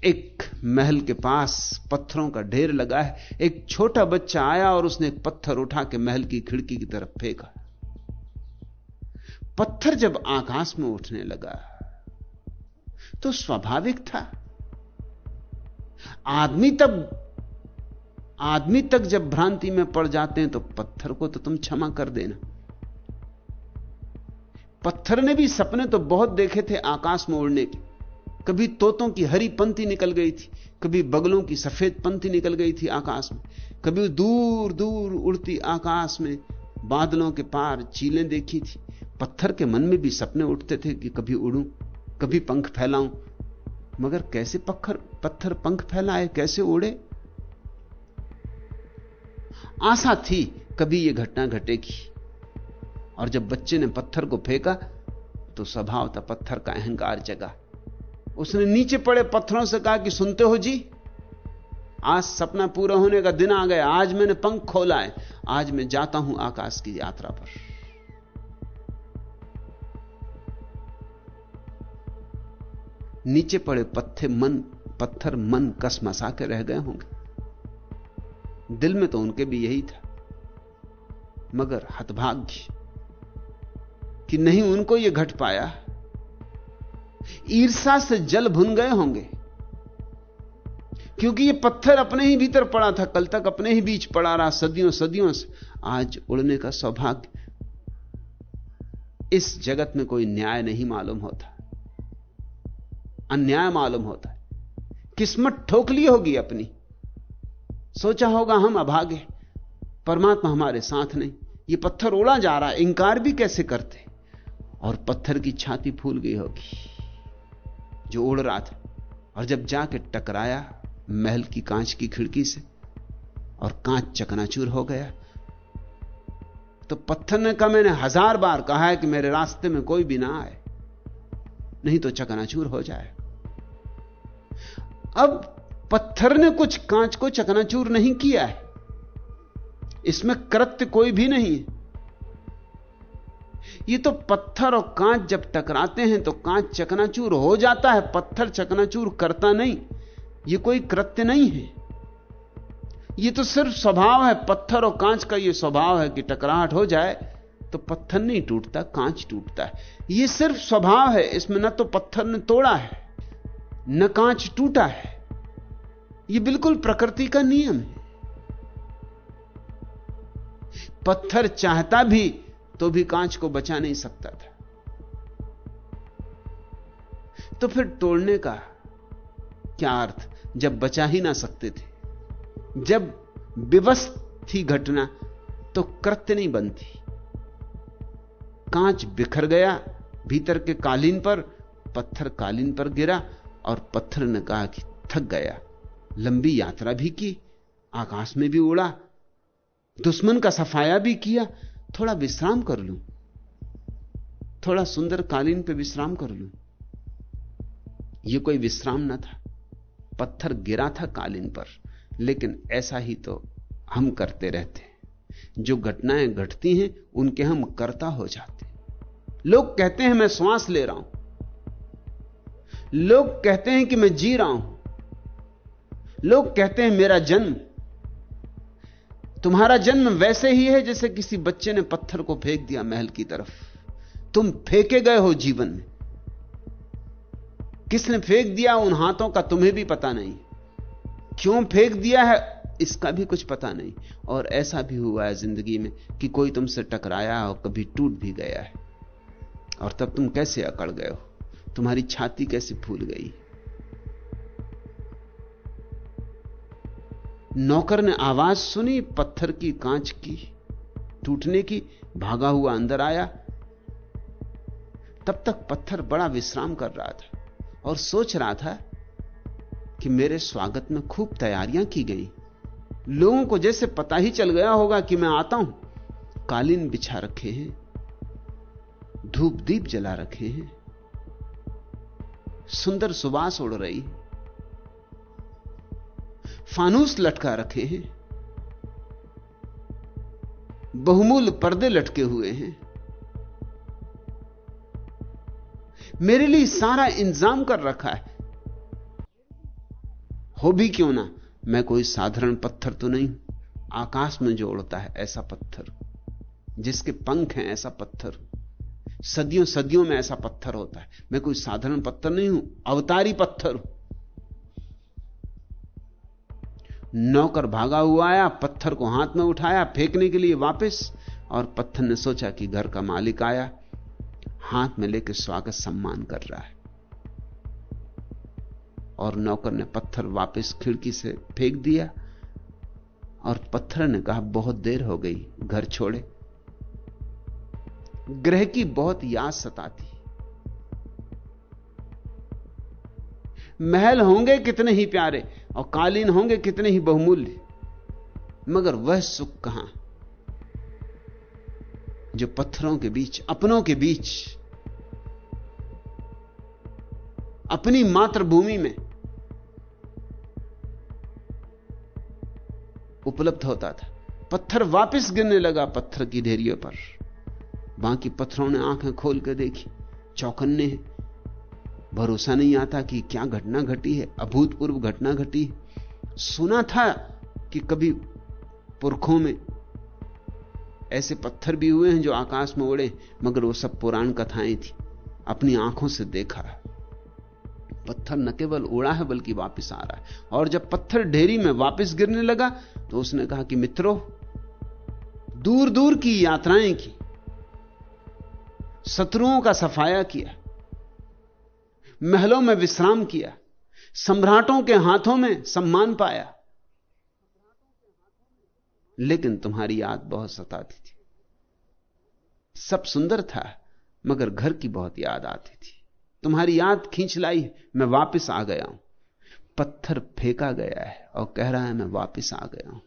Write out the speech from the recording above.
एक महल के पास पत्थरों का ढेर लगा है। एक छोटा बच्चा आया और उसने एक पत्थर उठा के महल की खिड़की की तरफ फेंका। पत्थर जब आकाश में उठने लगा तो स्वाभाविक था, आदमी तक जब भ्रांति में पड़ जाते हैं तो पत्थर को तो तुम क्षमा कर देना। पत्थर ने भी सपने तो बहुत देखे थे आकाश में उड़ने के। कभी तोतों की हरी पंक्ति निकल गई थी, कभी बगलों की सफेद पंक्ति निकल गई थी आकाश में, कभी दूर दूर उड़ती आकाश में बादलों के पार चीलें देखी थी। पत्थर के मन में भी सपने उठते थे कि कभी उड़ूं, कभी पंख फैलाऊं। मगर कैसे पत्थर पंख फैलाए, कैसे उड़े? आशा थी कभी यह घटना घटेगी। और जब बच्चे ने पत्थर को फेंका तो स्वभाव था पत्थर का अहंकार जगा। उसने नीचे पड़े पत्थरों से कहा कि सुनते हो जी, आज सपना पूरा होने का दिन आ गया। आज मैंने पंख खोला है, आज मैं जाता हूं आकाश की यात्रा पर। नीचे पड़े पत्थर मन कसमसा के रह गए होंगे। दिल में तो उनके भी यही था, मगर हतभाग्य कि नहीं उनको यह घट पाया। ईर्ष्या से जल भुन गए होंगे, क्योंकि यह पत्थर अपने ही भीतर पड़ा था, कल तक अपने ही बीच पड़ा रहा सदियों सदियों से। आज उड़ने का सौभाग्य। इस जगत में कोई न्याय नहीं मालूम होता, अन्याय मालूम होता है। किस्मत ठोक ली होगी अपनी, सोचा होगा हम अभागे, परमात्मा हमारे साथ नहीं। ये पत्थर उड़ा जा रहा है, इंकार भी कैसे करते। और पत्थर की छाती फूल गई होगी जो उड़ रहा था, और जब जाके टकराया महल की कांच की खिड़की से और कांच चकनाचूर हो गया, तो पत्थर ने कहा, मैंने 1000 बार कहा है कि मेरे रास्ते में कोई भी ना आए, नहीं तो चकनाचूर हो जाए। अब पत्थर ने कुछ कांच को चकनाचूर नहीं किया है, इसमें कृत्य कोई भी नहीं है। ये तो पत्थर और कांच जब टकराते हैं तो कांच चकनाचूर हो जाता है, पत्थर चकनाचूर करता नहीं। ये कोई कृत्य नहीं है, ये तो सिर्फ स्वभाव है। पत्थर और कांच का ये स्वभाव है कि टकराहट हो जाए तो पत्थर नहीं टूटता, कांच टूटता है। ये सिर्फ स्वभाव है, इसमें न तो पत्थर ने तोड़ा है न कांच टूटा है। ये बिल्कुल प्रकृति का नियम है। पत्थर चाहता भी तो भी कांच को बचा नहीं सकता था, तो फिर तोड़ने का क्या अर्थ, जब बचा ही ना सकते थे। जब विवश थी घटना तो कृत्य नहीं बनती। कांच बिखर गया भीतर के कालीन पर, पत्थर कालीन पर गिरा और पत्थर ने कहा कि थक गया। लंबी यात्रा भी की, आकाश में भी उड़ा, दुश्मन का सफाया भी किया, थोड़ा विश्राम कर लूं, थोड़ा सुंदर कालीन पे विश्राम कर लूं। यह कोई विश्राम न था, पत्थर गिरा था कालीन पर। लेकिन ऐसा ही तो हम करते रहते हैं। जो घटनाएं घटती हैं उनके हम कर्ता हो जाते हैं। लोग कहते हैं मैं श्वास ले रहा हूं, लोग कहते हैं कि मैं जी रहा हूं, लोग कहते हैं मेरा जन्म। तुम्हारा जन्म वैसे ही है जैसे किसी बच्चे ने पत्थर को फेंक दिया महल की तरफ। तुम फेंके गए हो जीवन में। किसने फेंक दिया उन हाथों का तुम्हें भी पता नहीं, क्यों फेंक दिया है इसका भी कुछ पता नहीं। और ऐसा भी हुआ है जिंदगी में कि कोई तुमसे टकराया और कभी टूट भी गया है, और तब तुम कैसे अकड़ गए हो, तुम्हारी छाती कैसे फूल गई। नौकर ने आवाज सुनी पत्थर की, कांच की टूटने की, भागा हुआ अंदर आया। तब तक पत्थर बड़ा विश्राम कर रहा था और सोच रहा था कि मेरे स्वागत में खूब तैयारियां की गई। लोगों को जैसे पता ही चल गया होगा कि मैं आता हूं। कालीन बिछा रखे हैं, धूप दीप जला रखे हैं, सुंदर सुबास उड़ रही, फानूस लटका रखे हैं, बहुमूल्य पर्दे लटके हुए हैं। मेरे लिए सारा इंतजाम कर रखा है। हो भी क्यों ना, मैं कोई साधारण पत्थर तो नहीं, आकाश में जो उड़ता है ऐसा पत्थर, जिसके पंख हैं ऐसा पत्थर, सदियों सदियों में ऐसा पत्थर होता है। मैं कोई साधारण पत्थर नहीं हूं, अवतारी पत्थर हूं। नौकर भागा हुआ आया, पत्थर को हाथ में उठाया फेंकने के लिए वापस, और पत्थर ने सोचा कि घर का मालिक आया, हाथ में लेकर स्वागत सम्मान कर रहा है, और नौकर ने पत्थर वापस खिड़की से फेंक दिया। और पत्थर ने कहा बहुत देर हो गई, घर छोड़े। ग्रह की बहुत याद सताती। महल होंगे कितने ही प्यारे और कालीन होंगे कितने ही बहुमूल्य, मगर वह सुख कहां जो पत्थरों के बीच, अपनों के बीच, अपनी मातृभूमि में उपलब्ध होता था। पत्थर वापस गिरने लगा पत्थर की ढेरियों पर। बाकी पत्थरों ने आंखें खोल कर देखी, चौकन्ने हैं, भरोसा नहीं आता कि क्या घटना घटी है, अभूतपूर्व घटना घटी है। सुना था कि कभी पुरखों में ऐसे पत्थर भी हुए हैं जो आकाश में उड़े, मगर वो सब पुराण कथाएं थी। अपनी आंखों से देखा, पत्थर न केवल उड़ा है बल्कि वापस आ रहा है। और जब पत्थर ढेरी में वापस गिरने लगा तो उसने कहा कि मित्रों, दूर दूर की यात्राएं की, शत्रुओं का सफाया किया, महलों में विश्राम किया, सम्राटों के हाथों में सम्मान पाया, लेकिन तुम्हारी याद बहुत सताती थी। सब सुंदर था मगर घर की बहुत याद आती थी। तुम्हारी याद खींच लाई, मैं वापस आ गया हूं। पत्थर फेंका गया है और कह रहा है मैं वापस आ गया हूं।